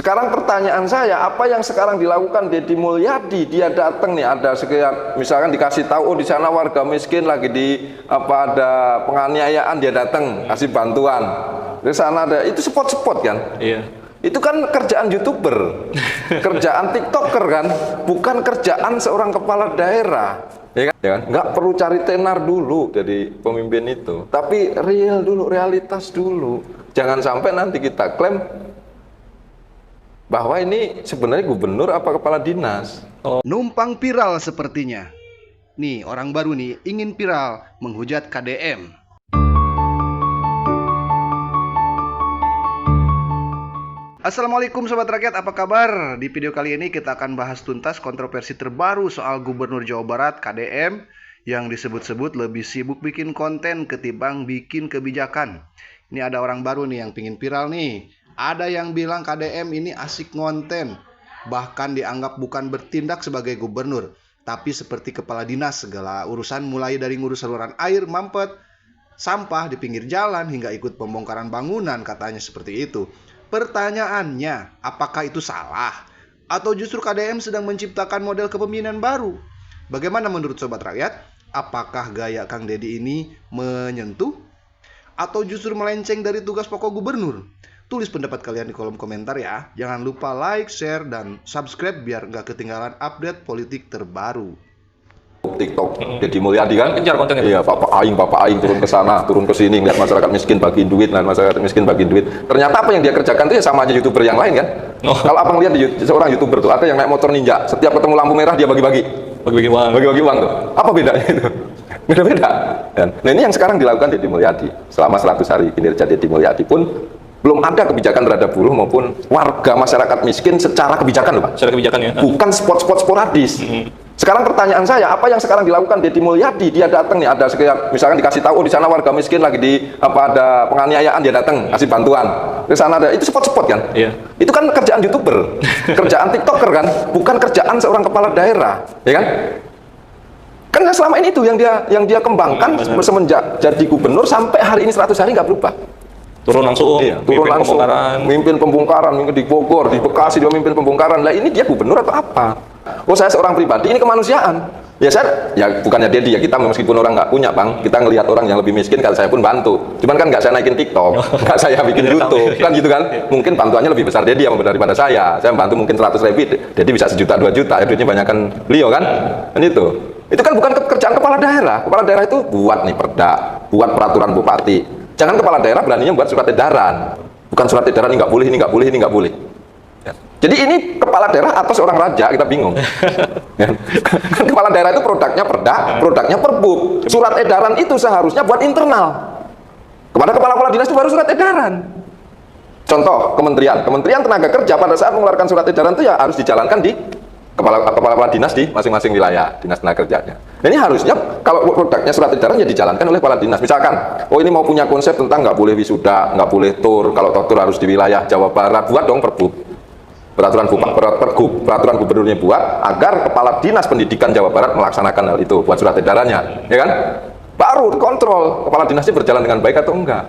Sekarang pertanyaan saya, apa yang sekarang dilakukan Deddy Mulyadi? Dia datang nih, ada sekian, misalkan dikasih tahu, oh di sana warga miskin lagi di ada penganiayaan, dia datang kasih bantuan. Di sana ada, itu spot-spot kan? Iya. Itu kan kerjaan YouTuber, kerjaan TikToker kan, bukan kerjaan seorang kepala daerah. Ya kan? Ya kan? Nggak perlu cari tenar dulu jadi pemimpin itu, tapi real dulu, realitas dulu. Jangan sampai nanti kita klaim bahwa ini sebenarnya gubernur apa kepala dinas. Numpang viral sepertinya. Nih, orang baru nih ingin viral menghujat KDM. Assalamualaikum Sobat Rakyat, apa kabar? Di video kali ini kita akan bahas tuntas kontroversi terbaru soal Gubernur Jawa Barat KDM yang disebut-sebut lebih sibuk bikin konten ketimbang bikin kebijakan. Ini ada orang baru nih yang pingin viral nih. Ada yang bilang KDM ini asik ngonten, bahkan dianggap bukan bertindak sebagai gubernur, tapi seperti kepala dinas segala urusan, mulai dari ngurus saluran air, mampet, sampah di pinggir jalan, hingga ikut pembongkaran bangunan, katanya seperti itu. Pertanyaannya, apakah itu salah? Atau justru KDM sedang menciptakan model kepemimpinan baru? Bagaimana menurut Sobat Rakyat? Apakah gaya Kang Deddy ini menyentuh? Atau justru melenceng dari tugas pokok gubernur? Tulis pendapat kalian di kolom komentar ya. Jangan lupa like, share, dan subscribe biar nggak ketinggalan update politik terbaru. TikTok, Deddy Mulyadi kan? Kejar konten itu. Iya, Bapak Aing turun ke sana, turun ke sini, ngeliat masyarakat miskin bagiin duit, masyarakat miskin bagiin duit. Ternyata apa yang dia kerjakan itu ya sama aja YouTuber yang lain kan? Oh. Kalau abang lihat di seorang YouTuber tuh, ada yang naik motor ninja, setiap ketemu lampu merah dia bagi-bagi uang tuh. Apa bedanya itu? Beda-beda. Nah ini yang sekarang dilakukan Deddy Mulyadi. Selama 100 hari kinerja Deddy Mulyadi pun belum ada kebijakan terhadap buruh maupun warga masyarakat miskin secara kebijakan loh Pak. Secara kebijakan ya. Bukan spot-spot sporadis. Sekarang pertanyaan saya, apa yang sekarang dilakukan Deddy Mulyadi? Dia datang nih, ada sekian, misalkan dikasih tahu, oh di sana warga miskin lagi di ada penganiayaan, dia datang kasih bantuan. Di sana ada, itu spot-spot kan? Iya. Itu kan kerjaan YouTuber, kerjaan TikToker kan, bukan kerjaan seorang kepala daerah, ya kan? Karena selama ini itu yang dia kembangkan semenjak jadi gubernur sampai hari ini 100 hari nggak berubah. Turun langsung, turun langsung, mimpin pembongkaran, mimpin di Bogor, di Bekasi dia mimpin pembongkaran. Lah ini dia gubernur atau apa? Oh saya seorang pribadi, ini kemanusiaan. Ya saya, ya bukannya Deddy ya, kita meskipun orang nggak punya Bang, kita ngelihat orang yang lebih miskin, kalau saya pun bantu. Cuman kan nggak saya naikin TikTok, nggak saya bikin YouTube, kan gitu kan? Mungkin bantuannya lebih besar Deddy yang daripada saya. Saya bantu mungkin 100.000, Deddy bisa 1 juta 2 juta, duitnya banyakkan beliau kan? Dan itu kan bukan kerjaan kepala daerah. Kepala daerah itu buat nih perda, buat peraturan bupati. Jangan kepala daerah beraninya buat surat edaran. Bukan surat edaran ini nggak boleh, ini nggak boleh, ini nggak boleh. Ya. Jadi ini kepala daerah atau seorang raja, kita bingung. Ya. Kan kepala daerah itu produknya perda, produknya perbub. Surat edaran itu seharusnya buat internal. Kepada kepala-kepala dinas itu baru surat edaran. Contoh, Kementerian Tenaga Kerja pada saat mengeluarkan surat edaran itu ya harus dijalankan di kepala dinas di masing-masing wilayah dinas tenaga kerjanya. Nah, ini harusnya kalau produknya surat edaran ya dijalankan oleh kepala dinas. Misalkan, oh ini mau punya konsep tentang nggak boleh wisuda, nggak boleh tur, kalau tur harus di wilayah Jawa Barat, buat dong perbub. Peraturan gubernurnya buat agar kepala dinas pendidikan Jawa Barat melaksanakan hal itu, buat surat edarannya, ya kan? Baru kontrol kepala dinasnya berjalan dengan baik atau enggak.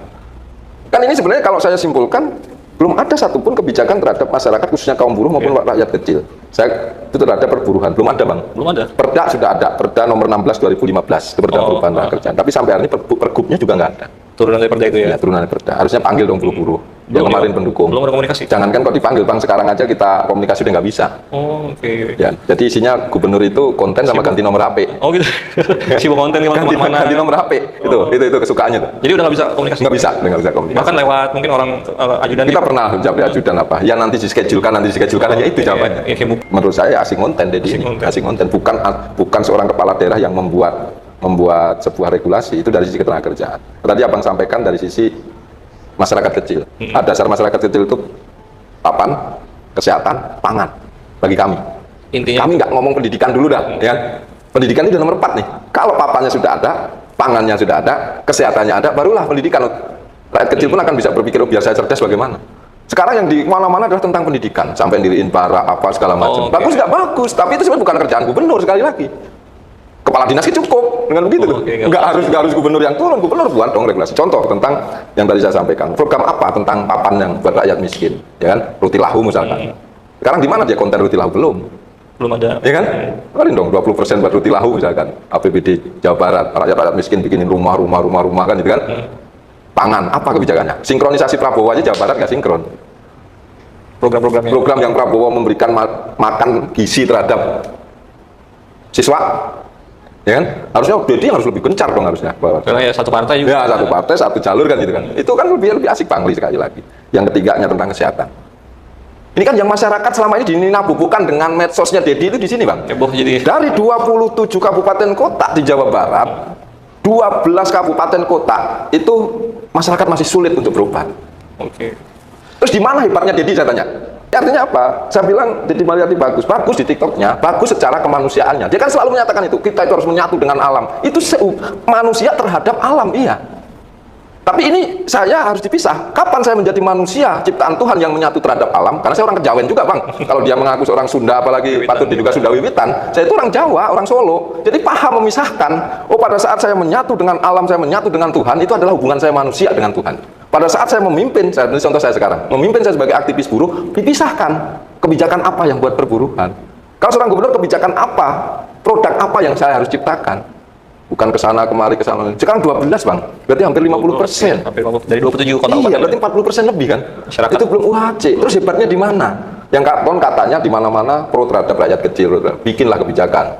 Kan ini sebenarnya kalau saya simpulkan belum ada satupun kebijakan terhadap masyarakat khususnya kaum buruh maupun rakyat kecil. Saya itu terhadap perburuhan belum ada Bang. Belum ada. Perda sudah ada, Perda nomor 16 2015 itu Perda perubahan tenaga kerjaan. Tapi sampai hari ini pergubnya juga nggak ada. Turunan dari perda itu ya. Ya turunan dari Perda. Harusnya panggil dong buruh-buruh. Yang kemarin pendukung. Belum ada komunikasi. Jangankan kok dipanggil Bang, sekarang aja kita komunikasi udah nggak bisa. Oh, oke. Ya, jadi isinya gubernur itu konten sama ganti nomor HP. Oh gitu. Sibuk konten kemana-mana. Ganti nomor HP. Itu kesukaannya tuh. Jadi udah nggak bisa komunikasi. Nggak bisa komunikasi. Bahkan lewat mungkin orang ajudan. Kita pernah jawab ajudan apa? Ya nanti dischedule-kan aja itu jawabannya. Menurut saya asing konten Deddy ini. Asing konten, bukan seorang kepala daerah yang membuat sebuah regulasi itu dari sisi ketenagakerjaan. Tadi Abang sampaikan dari sisi masyarakat kecil. Dasar masyarakat kecil itu papan, kesehatan, pangan bagi kami. Intinya kami nggak ngomong pendidikan dulu dah, ya. Pendidikan itu nomor 4 nih. Kalau papannya sudah ada, pangannya sudah ada, kesehatannya ada, barulah pendidikan. Rakyat kecil pun akan bisa berpikir, oh biar saya cerdas bagaimana. Sekarang yang di mana-mana adalah tentang pendidikan, sampai diriin para apa segala macam. Bagus nggak bagus, tapi itu sebenarnya bukan kerjaan gubernur sekali lagi. kepala dinas itu cukup dengan begitu loh. Oke, Nggak harus gubernur yang turun, gubernur buat dong regulasi. Contoh tentang yang tadi saya sampaikan, program apa tentang papan yang buat rakyat miskin, ya kan? Ruti Lahu misalkan. Sekarang di mana dia konten Ruti Lahu? Belum ada, ya kan? Kemarin dong 20% buat Ruti Lahu misalkan, APBD Jawa Barat, rakyat miskin bikinin rumah kan, gitu kan? Pangan, apa kebijakannya? Sinkronisasi Prabowo aja Jawa Barat nggak sinkron. Program-programnya. Program yang Prabowo memberikan makan gizi terhadap siswa, ya kan? Harusnya Dedi harus lebih gencar dong harusnya. Karena ya satu partai juga. Ya satu partai satu jalur kan gitu kan. Itu kan lebih asik Bang Li sekali lagi. Yang ketiganya tentang kesehatan. Ini kan yang masyarakat selama ini dininabubukan dengan medsosnya Dedi itu di sini Bang. Heboh jadi. Dari 27 kabupaten kota di Jawa Barat, 12 kabupaten kota itu masyarakat masih sulit untuk berobat. Oke. Terus di mana hebatnya Dedi saya tanya? Artinya apa? Saya bilang Dedi Mulyadi bagus di TikToknya, bagus secara kemanusiaannya. Dia kan selalu menyatakan itu, kita itu harus menyatu dengan alam. Itu manusia terhadap alam, iya. Tapi ini saya harus dipisah. Kapan saya menjadi manusia ciptaan Tuhan yang menyatu terhadap alam? Karena saya orang Kejawen juga Bang. Kalau dia mengaku seorang Sunda, apalagi patut diduga Sunda Wiwitan, saya itu orang Jawa, orang Solo. Jadi paham memisahkan. Oh, pada saat saya menyatu dengan alam, saya menyatu dengan Tuhan, itu adalah hubungan saya manusia dengan Tuhan. Pada saat saya memimpin, contoh saya sekarang, memimpin saya sebagai aktivis buruh, dipisahkan kebijakan apa yang buat perburuhan. Kalau seorang gubernur, kebijakan apa, produk apa yang saya harus ciptakan. Bukan ke sana kemari ke sana. Sekarang 12 Bang, berarti hampir 50%. Hampir 50 dari 27 kota. Iya, berarti 40% lebih kan. Masyarakat. Itu belum UHC. Terus hebatnya di mana? Yang katanya di mana-mana pro terhadap rakyat kecil. Bikinlah kebijakan.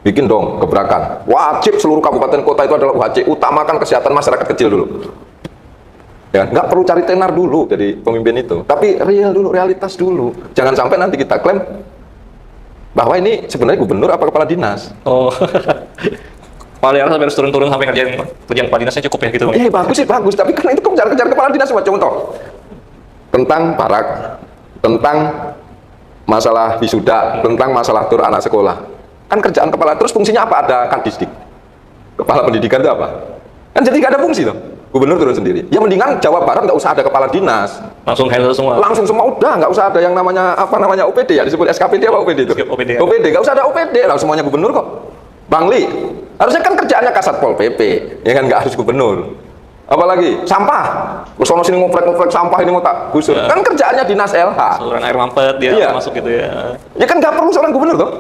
Bikin dong gebrakan. Wajib seluruh kabupaten kota itu adalah UHC. Utamakan kesehatan masyarakat kecil dulu. Ya, nggak perlu cari tenar dulu jadi pemimpin itu, tapi real dulu, realitas dulu. Jangan sampai nanti kita klaim bahwa ini sebenarnya gubernur apa kepala dinas. Oh. Kepala daerah sampai harus turun-turun sampai kerjaan kepala dinasnya cukup ya gitu. Iya bagus sih bagus, tapi karena itu kejar kepala dinas. Coba contoh tentang barak, tentang masalah wisuda, tentang masalah tur anak sekolah. Kan kerjaan kepala, terus fungsinya apa? Ada Kadisdik, kepala pendidikan itu apa? Kan jadi nggak ada fungsi tuh. Gubernur turun sendiri. Ya mendingan Jawa Barat nggak usah ada kepala dinas. Langsung handle semua. Langsung semua udah, nggak usah ada yang namanya OPD ya, disebut SKPD apa OPD itu? OPD nggak usah ada OPD, lah semuanya gubernur kok. Bang Li, harusnya kan kerjaannya Kasat Pol PP, ya kan nggak harus gubernur. Apalagi sampah, sono sini ngoprek sampah ini mau tak gusur. Ya. Kan kerjaannya dinas LH. Saluran air mampet dia iya. Masuk gitu ya. Ya kan nggak perlu seorang gubernur toh.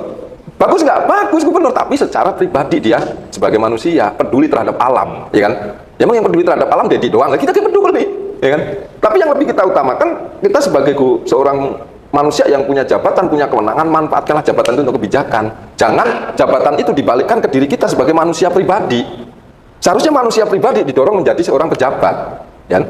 Bagus nggak? Bagus gubernur, tapi secara pribadi dia sebagai manusia peduli terhadap alam, ya kan? Ya emang yang peduli terhadap alam Dedi doang, kita peduli, ya kan? Tapi yang lebih kita utamakan, kita sebagai seorang manusia yang punya jabatan, punya kewenangan, manfaatkanlah jabatan itu untuk kebijakan. Jangan jabatan itu dibalikkan ke diri kita sebagai manusia pribadi. Seharusnya manusia pribadi didorong menjadi seorang pejabat, ya kan?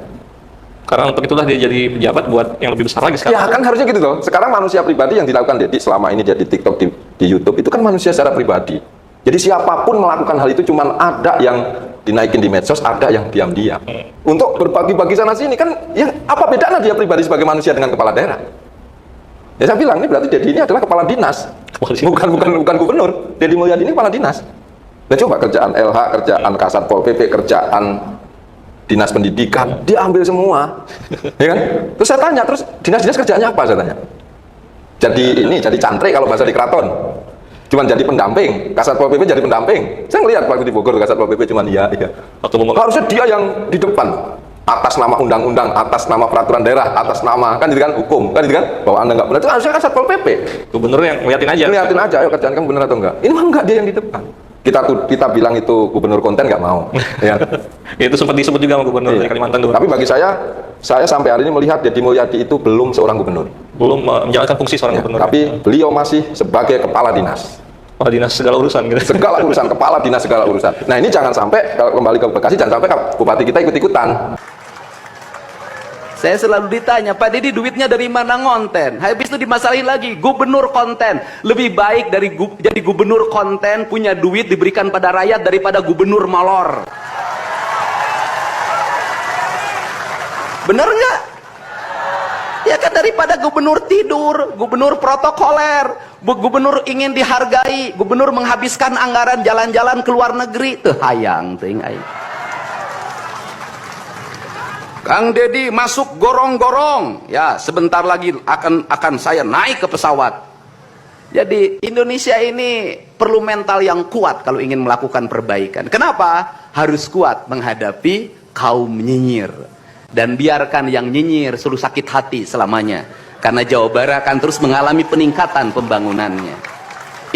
Karena untuk itulah dia jadi pejabat buat yang lebih besar lagi sekarang. Ya kan harusnya gitu loh. Sekarang manusia pribadi yang dilakukan Dedi selama ini dia di TikTok, di YouTube, itu kan manusia secara pribadi. Jadi siapapun melakukan hal itu, cuman ada yang dinaikin di medsos, ada yang diam-diam. Untuk berbagi-bagi sana sini kan, yang apa bedanya dia pribadi sebagai manusia dengan kepala daerah? Ya saya bilang ini berarti Dedi ini adalah kepala dinas, bukan gubernur. Dedi Mulyadi ini kepala dinas. Nah coba kerjaan LH, kerjaan Kasat Pol PP, kerjaan dinas pendidikan, dia ambil semua, ya kan? Terus saya tanya, terus dinas-dinas kerjanya apa? Saya tanya. Jadi cantrik kalau bahasa di keraton. Cuman jadi pendamping, Kasat Pol PP jadi pendamping. Saya ngelihat waktu di Bogor Kasat Pol PP cuman iya. Harusnya dia yang di depan, atas nama undang-undang, atas nama peraturan daerah, atas nama kan gitu kan hukum, kan gitu kan bahwa Anda nggak benar, itu harusnya Kasat Pol PP. Gubernur yang ngeliatin aja. Ngeliatin aja, ayo kerjaan kamu benar atau enggak. Ini mah enggak, dia yang di depan. Kita bilang itu gubernur konten nggak mau. Ya. Itu sempat disebut juga sama gubernur dari Kalimantan dulu. Tapi bagi saya sampai hari ini melihat Dedi Mulyadi itu belum seorang gubernur. Belum menjalankan fungsi seorang gubernur. Tapi beliau masih sebagai kepala dinas. Kepala dinas segala urusan gitu. Segala urusan, kepala dinas segala urusan. Nah ini jangan sampai kalau kembali ke Bekasi, jangan sampai bupati kita ikut-ikutan. Saya selalu ditanya, Pak Dedi duitnya dari mana ngonten? Habis itu dimasalahin lagi, gubernur konten. Lebih baik dari jadi gubernur konten, punya duit diberikan pada rakyat daripada gubernur molor. Bener nggak? Ya kan, daripada gubernur tidur, gubernur protokoler, gubernur ingin dihargai, gubernur menghabiskan anggaran jalan-jalan ke luar negeri. Tuh hayang, ting aing. Kang Dedi masuk gorong-gorong, ya sebentar lagi akan saya naik ke pesawat. Jadi Indonesia ini perlu mental yang kuat kalau ingin melakukan perbaikan. Kenapa? Harus kuat menghadapi kaum nyinyir. Dan biarkan yang nyinyir suruh sakit hati selamanya. Karena Jawa Barat akan terus mengalami peningkatan pembangunannya.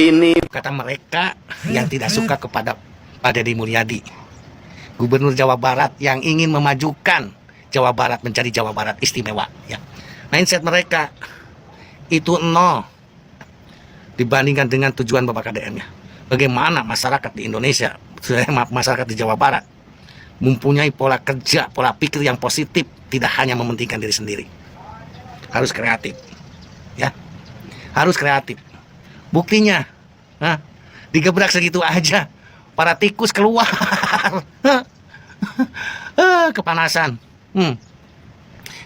Ini kata mereka yang tidak suka kepada Pak Deddy Mulyadi, Gubernur Jawa Barat yang ingin memajukan Jawa Barat menjadi Jawa Barat istimewa. Ya. Mindset mereka itu nol dibandingkan dengan tujuan Bapak KDM-nya. Bagaimana masyarakat di Indonesia, masyarakat di Jawa Barat mempunyai pola kerja, pola pikir yang positif, tidak hanya mementingkan diri sendiri. Harus kreatif, ya, harus kreatif. Buktinya, digebrak segitu aja, para tikus keluar, kepanasan.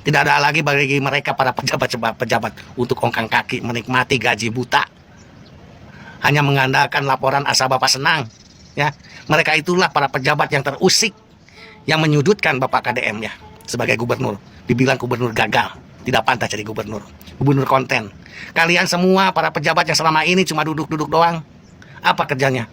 Tidak ada lagi bagi mereka para pejabat untuk ongkang kaki menikmati gaji buta, hanya mengandalkan laporan asal Bapak senang. Ya, mereka itulah para pejabat yang terusik, yang menyudutkan Bapak KDM ya sebagai gubernur. Dibilang gubernur gagal, tidak pantas jadi gubernur. Gubernur konten. Kalian semua para pejabat yang selama ini cuma duduk-duduk doang, apa kerjanya?